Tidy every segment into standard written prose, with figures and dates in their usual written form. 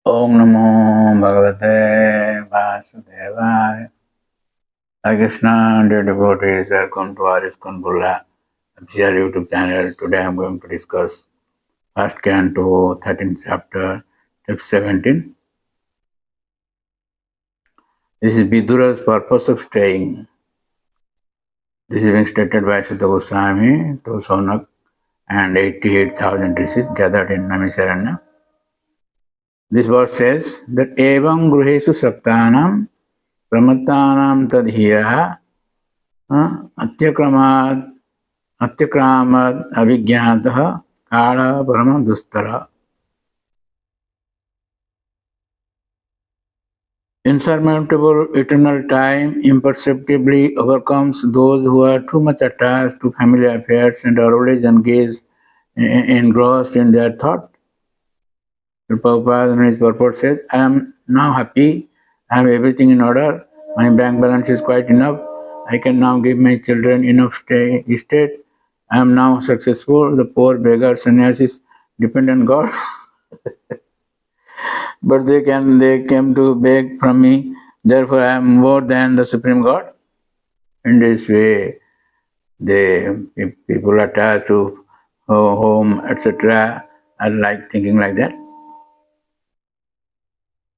Om Namo Bhagavate Vasudevaya. Hare Krishna, dear devotees, welcome to our ISKCON Bulla official YouTube channel. Today I am going to discuss first canto, 13th chapter, text 17. This is Vidura's purpose of staying. This is being stated by Sutta Goswami to Sonak and 88,000 rishis gathered in Namisaranya. This verse says that Evam Gruhesu Saptanam Pramattanam Tadhiyaha Atyakramad Avijnatah Kala Parama Dustara. Insurmountable eternal time imperceptibly overcomes those who are too much attached to family affairs and are always engaged, engrossed in their thought. Prabhupada in his purport says, I am now happy, I have everything in order, my bank balance is quite enough, I can now give my children enough estate, I am now successful, the poor beggar sannyasis depend on God. But they came to beg from me, therefore I am more than the Supreme God. In this way, people attached to home, etc., are like thinking like that.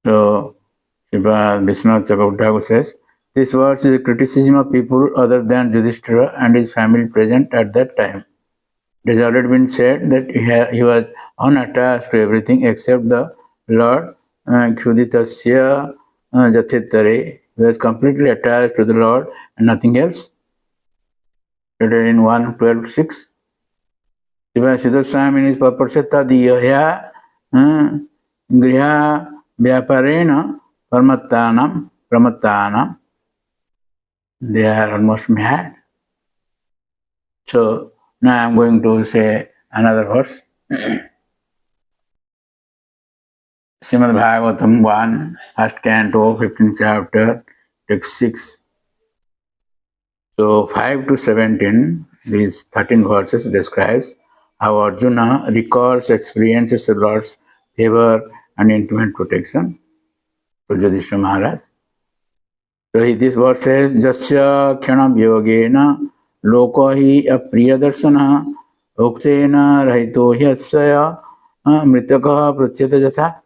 So, Vishwanath Chakravarti says, this verse is a criticism of people other than Yudhishthira and his family present at that time. It has already been said that he was unattached to everything except the Lord, Khuditasya Jathittare. He was completely attached to the Lord and nothing else. Stated in 1:12:6. Siddha Swami in his purport said, Tadiyahya Griha Vyaparena Pramattanam. They are almost mad. So now I am going to say another verse. Srimad Bhagavatam 1, first canto, 15th chapter, text 6. So 5 to 17, these 13 verses describes how Arjuna recalls experiences of Lord's favor and intimate protection to Yudhishthira Maharaj. So this verse says, Jasya kyanam yogena lokahi apriyadarshana uktena rahito hyasya mritaka pratyata jatha.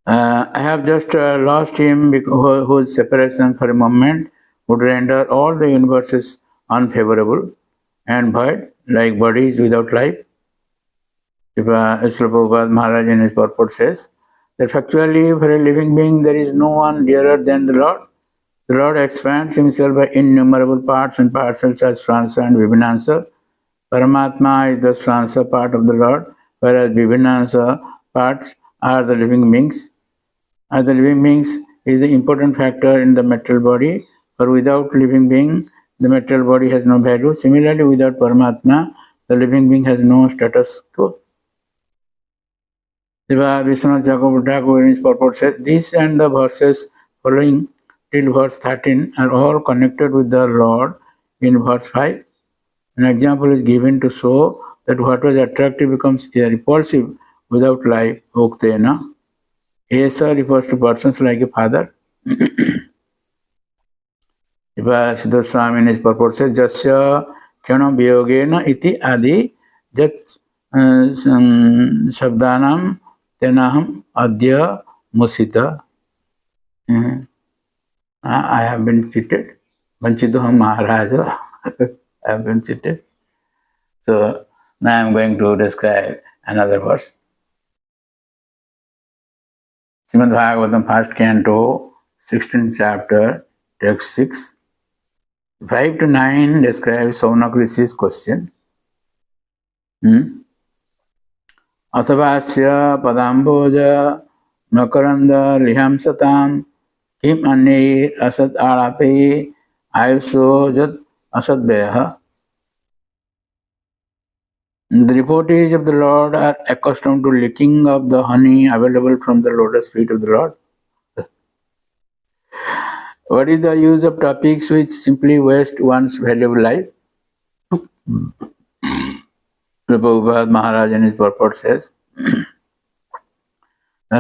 I have just lost him whose separation for a moment would render all the universes unfavorable and void, like bodies without life. Srila Prabhupada Maharaj in his purport says that factually for a living being there is no one dearer than the Lord. The Lord expands himself by innumerable parts and parcels as Sransa and Vibhinansa. Paramatma is the Sransa part of the Lord, whereas Vibhinansa parts are the living beings. As the living beings is the important factor in the material body, for without living being, the material body has no value. Similarly, without Paramatma, the living being has no status quo. Vishwanath Chakravarti in his purport says, this and the verses following till verse 13 are all connected with the Lord in verse 5. An example is given to show that what was attractive becomes repulsive without life. Uktena. Esa refers to persons like a father. Siddha Swami in his purport says, Jasya kyanam viyogena iti adi jat shabdanam tenaham adya musita. I have been cheated. Vanchitoham Maharaja. I have been cheated. So now I am going to describe another verse. Srimad Bhagavatam, first canto, 16th chapter, text 6. 5 to 9 describes Saunak Rishi's question. Athavasya padamboja makaranda liham satam kim anir asad alape ayuso jat asad beha. The devotees of the Lord are accustomed to licking of the honey available from the lotus feet of the Lord. What is the use of topics which simply waste one's valuable life? Prabhupada Maharaj in his purport says,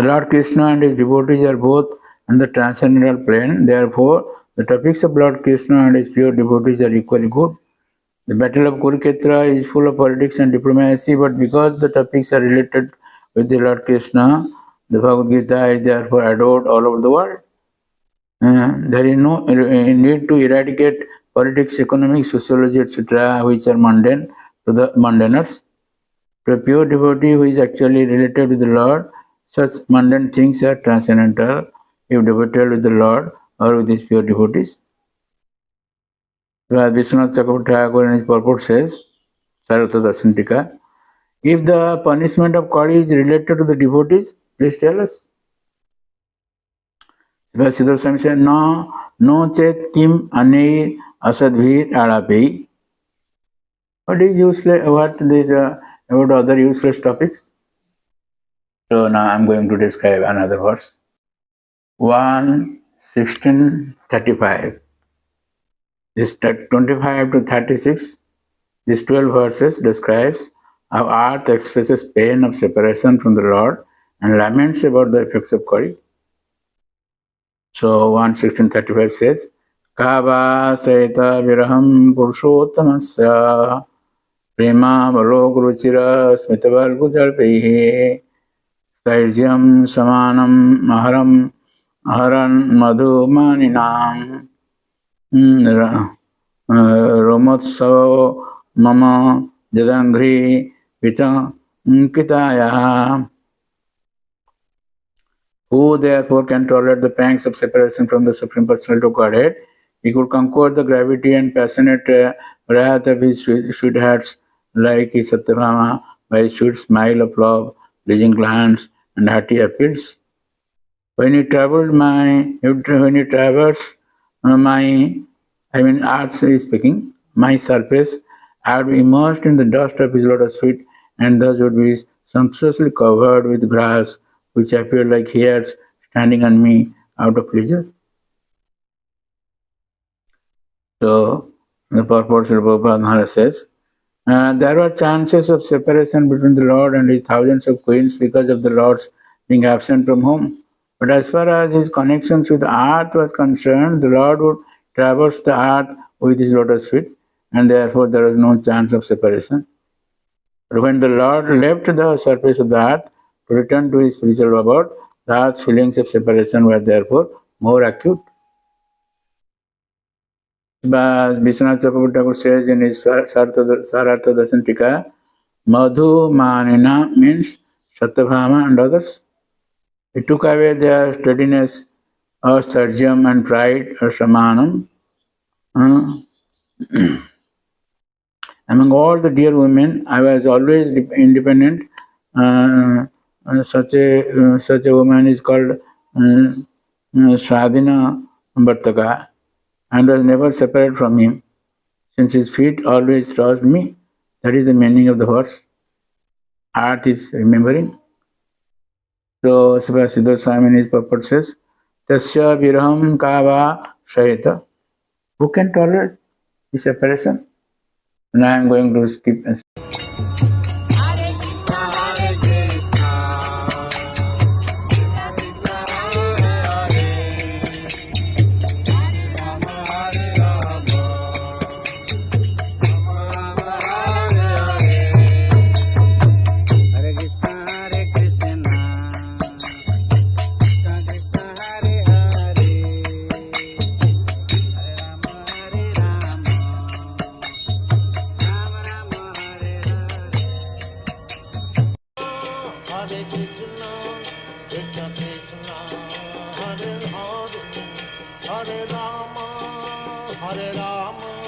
Lord Krishna and his devotees are both on the transcendental plane. Therefore, the topics of Lord Krishna and his pure devotees are equally good. The Battle of Kurukshetra is full of politics and diplomacy, but because the topics are related with the Lord Krishna, the Bhagavad Gita is therefore adored all over the world. There is no need to eradicate politics, economics, sociology, etc., which are mundane to the mundaners. To a pure devotee who is actually related with the Lord, such mundane things are transcendental if devoted with the Lord or with his pure devotees. As Vishwanath Chakravarti in his purport says, Sarvata Darshantika, if the punishment of Kali is related to the devotees, please tell us. Siddhartha Swami said, no chet kim aneir asadvir alapi. What is useless? What this about other useless topics? So now I am going to describe another verse. 1:16:35. This 25 to 36, these 12 verses describes how earth expresses pain of separation from the Lord and laments about the effects of Kali. So 1:16:35 says, Kava Saita Viraham Purushottamasya Prema Balok Ruchira Smitaval Gujalpehe Stairjam Samanam Maharam Aharan Madhu Maninam Romotsav Mama Jadangri Vita Kitaya. Who therefore can tolerate the pangs of separation from the Supreme Personality of Godhead? He could conquer the gravity and passionate wrath of his sweethearts like his Satyabhama by his sweet smile of love, pleasing glance, and hearty appeals. When he traversed arts is speaking, my surface, I would be immersed in the dust of his lotus feet, and thus would be sumptuously covered with grass, which appeared like hairs standing on me out of pleasure. So, the purport of Prabhupada Maharaj says, there were chances of separation between the Lord and his thousands of queens because of the Lord's being absent from home. But as far as his connections with the earth was concerned, the Lord would traverse the earth with his lotus feet, and therefore there was no chance of separation. But when the Lord left the surface of the earth to return to his spiritual abode, the earth's feelings of separation were therefore more acute. But Vishwanath Chakravarti says in his Sarartha Dasantika, Madhu Manina means Satyabhama and others. He took away their steadiness or sarjam and pride or samanam. Among all the dear women, I was always independent. Such a woman is called Swadhina Bhartaka, and was never separate from him, since his feet always trust me. That is the meaning of the verse. Earth is remembering. So Siddhartha Swami in his purport says, Tasya viraham kava shayata. Who can tolerate the separation? And I am going to skip